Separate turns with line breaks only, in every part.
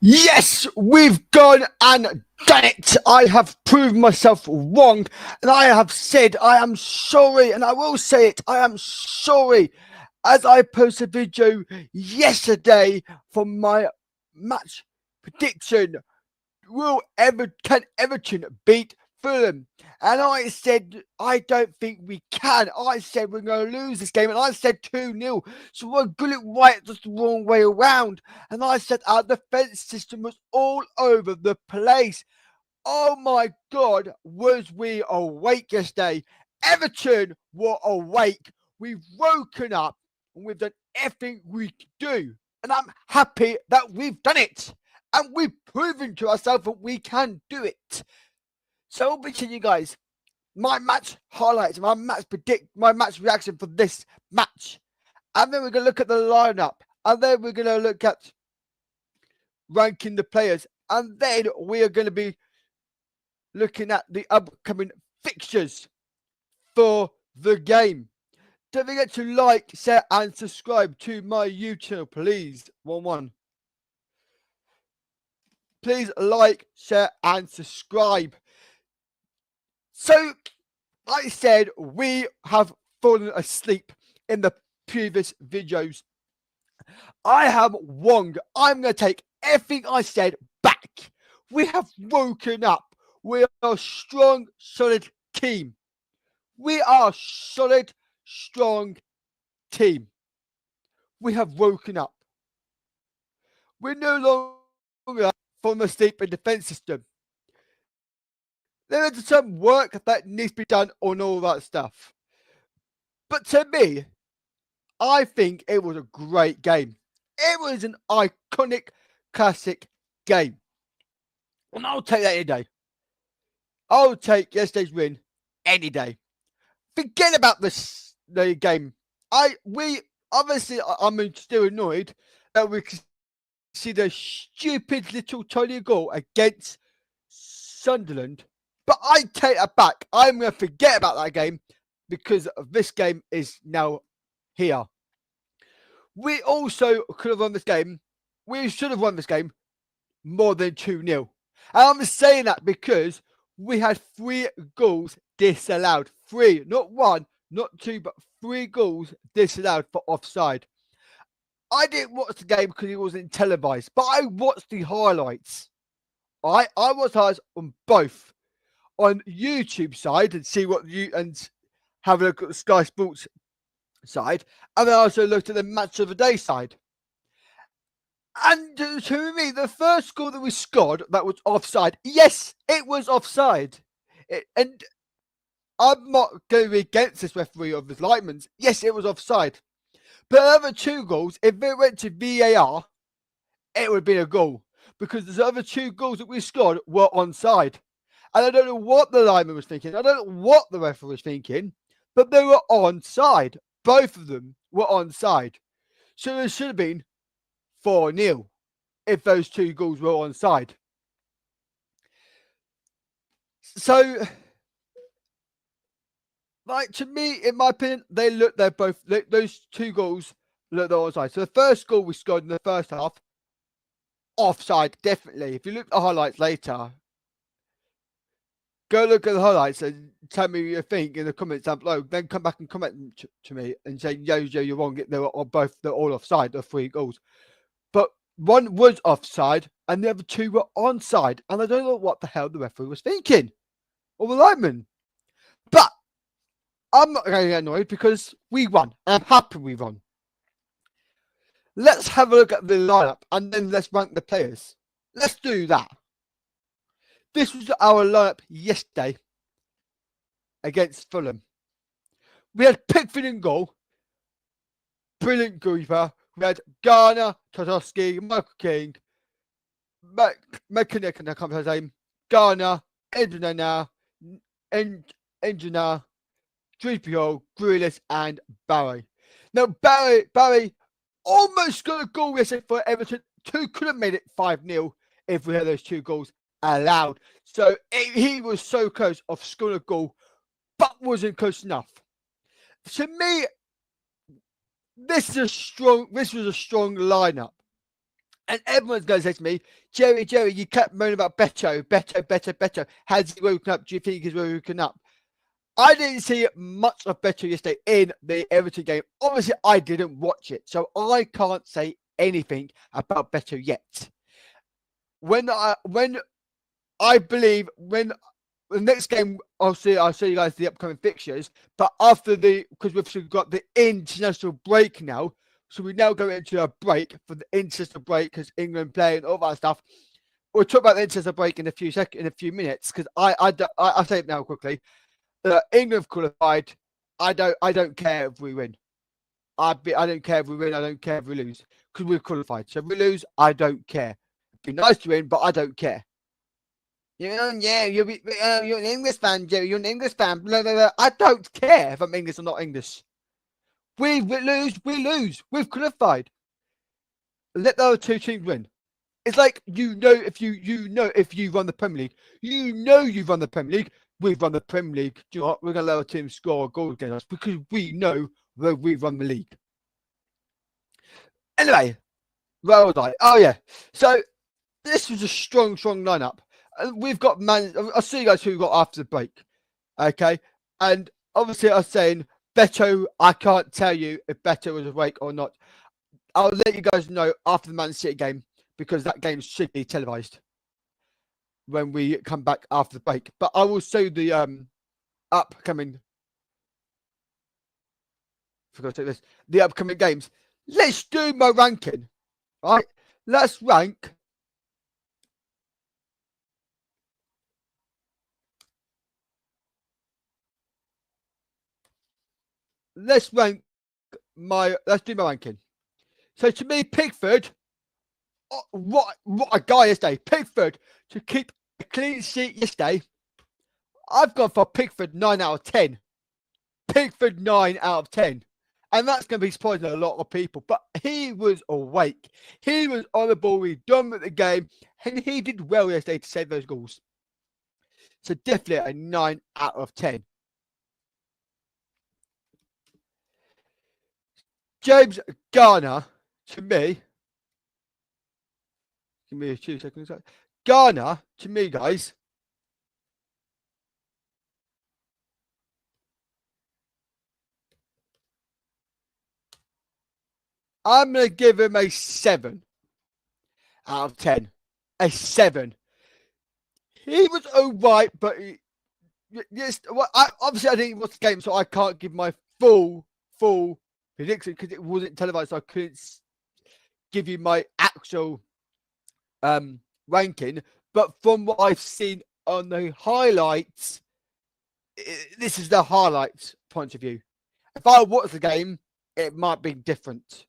Yes, we've gone and done it. I have proved myself wrong, and I have said I am sorry, and I will say it. I am sorry, as I posted a video yesterday for my match prediction. Can Everton beat Fulham? And I said I don't think we can. I said we're going to lose this game, and I said 2-0. So I got it right, just the wrong way around. And I said our defense system was all over the place. Oh my God, was we awake yesterday? Everton were awake. We've woken up and we've done everything we could do. And I'm happy that we've done it. And we've proven to ourselves that we can do it. So I'll be telling you guys my match highlights, my match reaction for this match. And then we're going to look at the lineup. And then we're going to look at ranking the players. And then we are going to be looking at the upcoming fixtures for the game. Don't forget to like, share, and subscribe to my YouTube channel, please. One. Please like, share, and subscribe. So, like I said, we have fallen asleep in the previous videos. I have wrong. I'm going to take everything I said back. We have woken up. We are a strong, solid team. We are a solid, strong team. We have woken up. We're no longer from a sleep and defense system. There is some work that needs to be done on all that stuff. But to me, I think it was a great game. It was an iconic, classic game. And I'll take that any day. I'll take yesterday's win any day. Forget about the game. I'm still annoyed that we can see the stupid little tiny goal against Sunderland. But I take that back. I'm going to forget about that game because this game is now here. We also could have won this game. We should have won this game more than 2-0. And I'm saying that because we had 3 goals disallowed. 3, not 1, not 2, but 3 goals disallowed for offside. I didn't watch the game because it wasn't televised, but I watched the highlights. I watched highlights on both. On YouTube side and see what you and have a look at the Sky Sports side, and then I also looked at the match of the day side. And to me, the first goal that we scored that was offside. Yes, it was offside. And I'm not going to be against this referee of his lineman's. Yes, it was offside. But the other 2 goals, if it went to VAR, it would have been a goal because the other 2 goals that we scored were onside. And I don't know what the lineman was thinking. I don't know what the referee was thinking, but they were onside. Both of them were onside. So it should have been 4-0 if those 2 goals were onside. So, like, to me, in my opinion, those 2 goals look onside. So the first goal we scored in the first half, offside, definitely. If you look at the highlights later, go look at the highlights and tell me what you think in the comments down below. Then come back and comment to me and say, yo, you're wrong. They're all offside, the 3 goals. But one was offside and the other 2 were onside. And I don't know what the hell the referee was thinking. Or the lineman. But I'm not going to get annoyed because we won. I'm happy we won. Let's have a look at the lineup and then let's rank the players. Let's do that. This was our lineup yesterday against Fulham. We had Pickford in goal. Brilliant goalkeeper. We had Garner, Tarkowski, Michael King, McKinnick, and I can't remember his name. Garner, Engineer, Trippier, Grealish, and Barry. Now, Barry almost got a goal yesterday for Everton. Could have made it 5-0 if we had those 2 goals allowed. So he was so close of scoring a goal, but wasn't close enough. To me, this was a strong lineup. And everyone's going to say to me, Jerry, you kept moaning about Beto. Has he woken up? Do you think he's woken up? I didn't see much of Beto yesterday in the Everton game. Obviously, I didn't watch it, so I can't say anything about Beto yet. When I believe when the next game, I'll show you guys the upcoming fixtures. But after because we've got the international break now, so we now go into a break for the international break because England play and all that stuff. We'll talk about the international break in a few minutes because I'll say it now quickly. England qualified. I don't care if we win. I don't care if we win. I don't care if we lose because we're qualified. So if we lose, I don't care. It'd be nice to win, but I don't care. Yeah, you're an English fan, Jerry. You're an English fan. Blah, blah, blah. I don't care if I'm English or not English. We lose. We've qualified. Let the other two teams win. It's like if you run the Premier League, you've run the Premier League. We've run the Premier League. Do you know what? We're gonna let our team score a goal against us because we know that we've run the league. Anyway, where was I? Oh yeah. So this was a strong lineup. We've got I'll see you guys who we got after the break. Okay. And obviously I was saying Beto, I can't tell you if Beto was awake or not. I'll let you guys know after the Man City game because that game should be televised when we come back after the break. But I will show the upcoming the upcoming games. Let's do my ranking. Right? Let's rank let's do my ranking. So to me, Pickford, what a guy yesterday. Pickford to keep a clean sheet yesterday. I've gone for Pickford 9 out of 10. Pickford 9 out of 10. And that's going to be surprising a lot of people. But he was awake. He was on the ball. He dominated the game. And he did well yesterday to save those goals. So definitely a 9 out of 10. James Garner, to me, give me 2 seconds. Garner, to me, guys, I'm going to give him a 7 out of 10. A 7. He was all right, but yes, well, obviously I didn't watch the game, so I can't give my full prediction because it wasn't televised, so I couldn't give you my actual ranking. But from what I've seen on the highlights, this is the highlights point of view. If I watched the game, it might be different.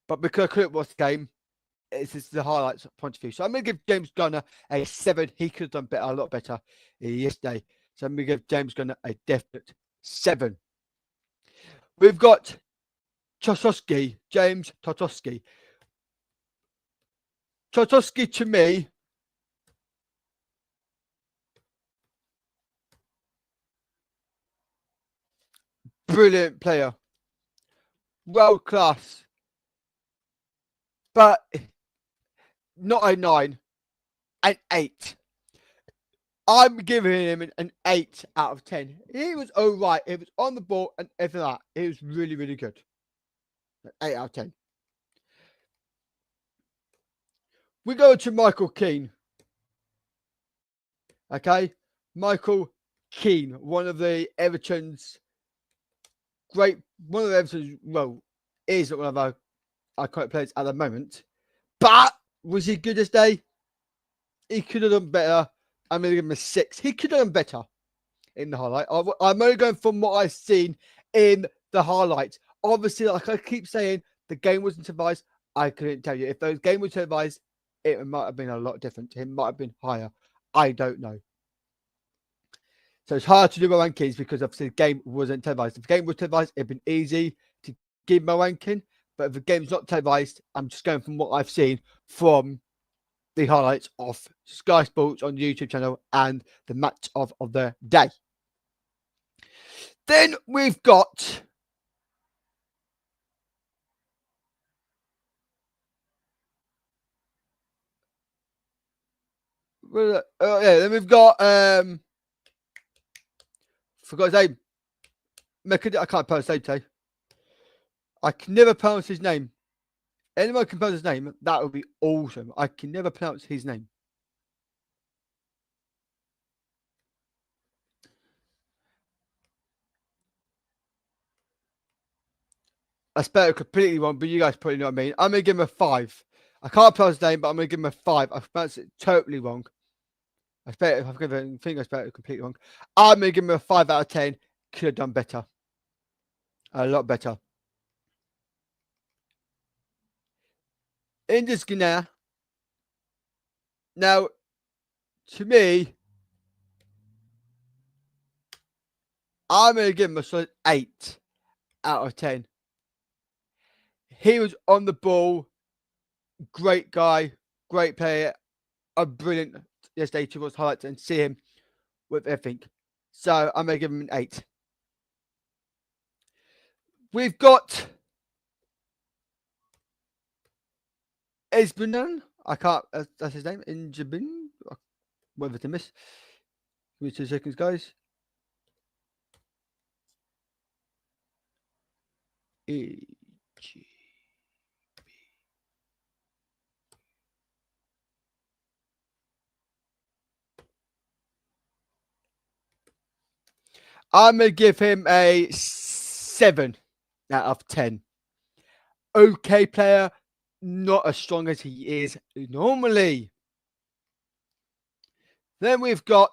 But because I couldn't watch the game, this is the highlights point of view. So I'm going to give James Gunner a 7. He could have done better, a lot better yesterday. So I'm going to give James Gunner a definite 7. We've got Tarkowski, James Tarkowski. Tarkowski, to me, brilliant player. World class. But not a 9, an 8. I'm giving him an 8 out of 10. He was all right. He was on the ball and everything like that. He was really, really good. 8 out of 10. We go to Michael Keane. Okay. Michael Keane, one of the Everton's is one of our iconic players at the moment. But was he good this day? He could have done better. I'm going to give him a 6. He could have done better in the highlight. I'm only going from what I've seen in the highlights. Obviously, like I keep saying, the game wasn't televised. I couldn't tell you. If the game was televised, it might have been a lot different. It might have been higher. I don't know. So it's hard to do my rankings because obviously the game wasn't televised. If the game was televised, it'd been easy to give my ranking. But if the game's not televised, I'm just going from what I've seen from the highlights of Sky Sports on the YouTube channel and the match of the day. Then we've got Then we've got forgot his name. I can't pronounce his name today. I can never pronounce his name. Anyone can pronounce his name, that would be awesome. I can never pronounce his name. I spelled it completely wrong, but you guys probably know what I mean. I'm going to give him a 5. I can't pronounce his name, but I'm going to give him a 5. I pronounced it totally wrong. I think I spelled it completely wrong. I'm going to give him a 5 out of 10. Could have done better. A lot better. In this Guinea. Now, to me, I'm going to give him a solid 8 out of 10. He was on the ball. Great guy. Great player. A brilliant yesterday to watch highlights and see him with everything. So I'm going to give him an 8. We've got Esbenan. I can't, that's his name. Injabin. Whatever to miss. Give me 2 seconds, guys. I'm going to give him a 7 out of 10. Okay player, not as strong as he is normally. Then we've got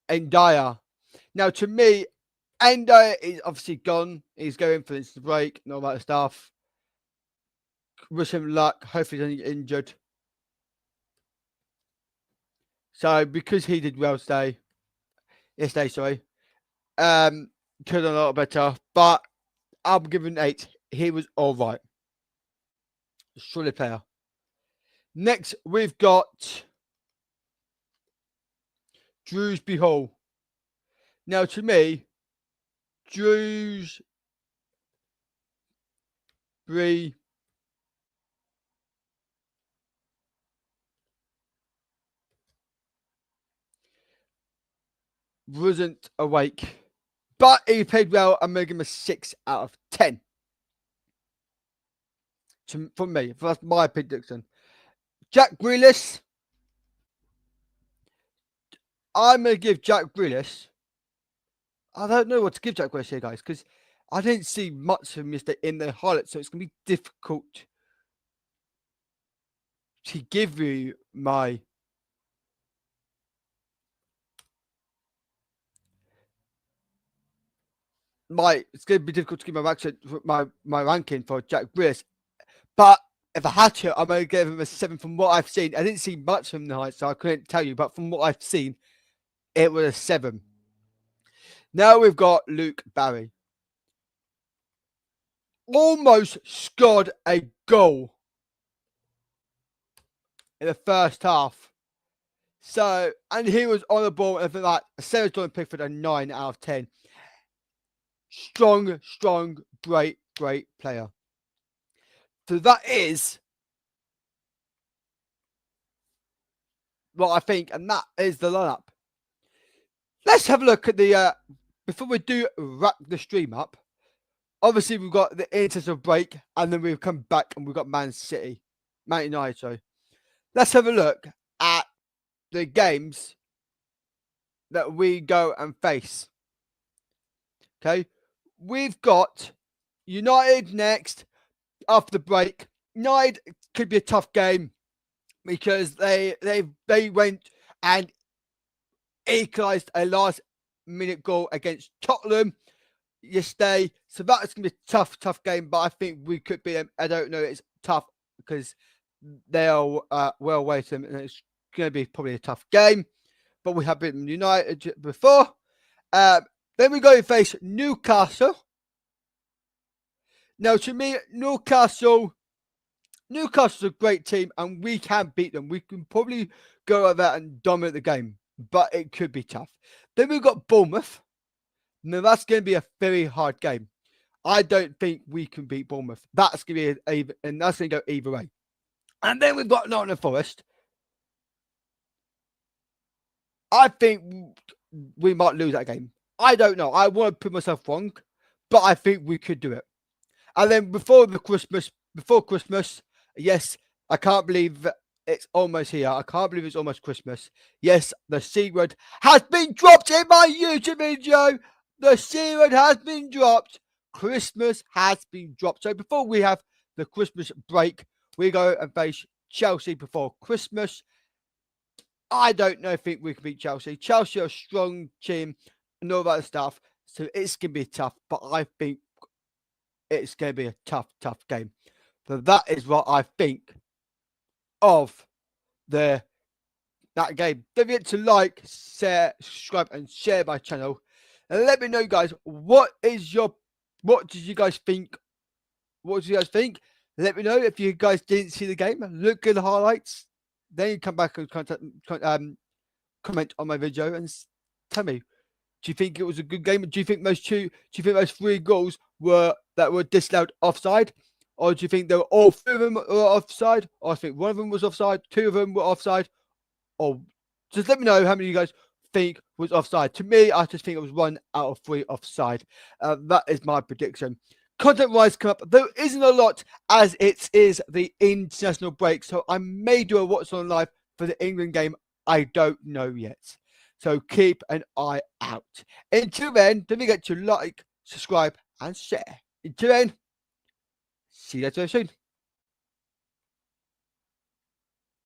Ndaya. Now, to me, Ndaya is obviously gone. He's going for this break and all that stuff. Wish him luck. Hopefully, he doesn't get injured. So, because he did well yesterday, could have done a lot better. But I'm giving 8. He was all right. Solid player. Next, we've got Drewsbury Hall. Now, to me, Drewsbury wasn't awake, but he played well. I'm going to give him a 6 out of 10. For me, that's my prediction. Jack Grealish. I'm going to give Jack Grealish. I don't know what to give Jack Grealish here, guys, because I didn't see much of him in the highlights, so it's going to be difficult to give you my it's going to be difficult to give my ranking for Jack Grealish. But if I had to, I'm going to give him a 7 from what I've seen. I didn't see much from the highlights, so I couldn't tell you. But from what I've seen, it was a 7. Now we've got Luke Barry. Almost scored a goal in the first half. So, and he was on the ball, and I think like Sarah Jordan Pickford a 9 out of 10. Strong, great player. So that is what I think, and that is the lineup. Let's have a look at the before we do wrap the stream up. Obviously, we've got the international break, and then we've come back and we've got Man United. Sorry. Let's have a look at the games that we go and face. Okay, we've got United next after the break. United could be a tough game because they went and equalised a last-minute goal against Tottenham yesterday. So that's going to be a tough game, but I think we could beat them. I don't know. It's tough because they are well away to them, and it's going to be probably a tough game. But we have beaten United before. Then we go to face Newcastle. Now, to me, Newcastle's a great team, and we can beat them. We can probably go over there and dominate the game, but it could be tough. Then we've got Bournemouth. Now, that's going to be a very hard game. I don't think we can beat Bournemouth. That's going to be and that's going to go either way. And then we've got Nottingham Forest. I think we might lose that game. I don't know. I want to prove myself wrong, but I think we could do it. And then before Christmas, yes, I can't believe it's almost here. I can't believe it's almost Christmas. Yes, the C word has been dropped in my YouTube video. The C word has been dropped. Christmas has been dropped. So before we have the Christmas break, we go and face Chelsea before Christmas. I don't know if we can beat Chelsea. Chelsea are a strong team and all that stuff. So it's going to be tough. But I think it's going to be a tough game. So that is what I think of that game. Don't forget to like, share, subscribe, and share my channel. And let me know, guys, what did you guys think? What did you guys think? Let me know if you guys didn't see the game. Look at the highlights. Then you come back and comment on my video and tell me. Do you think it was a good game? Do you think those 3 goals were disallowed offside? Or do you think they were all 3 of them were offside? Or I think 1 of them was offside, 2 of them were offside? Or just let me know how many of you guys think was offside. To me, I just think it was 1 out of 3 offside. That is my prediction. Content-wise, come up. There isn't a lot as it is the international break. So I may do a watch on live for the England game. I don't know yet. So keep an eye out. Until then, don't forget to like, subscribe, and share. Until then, see you guys soon.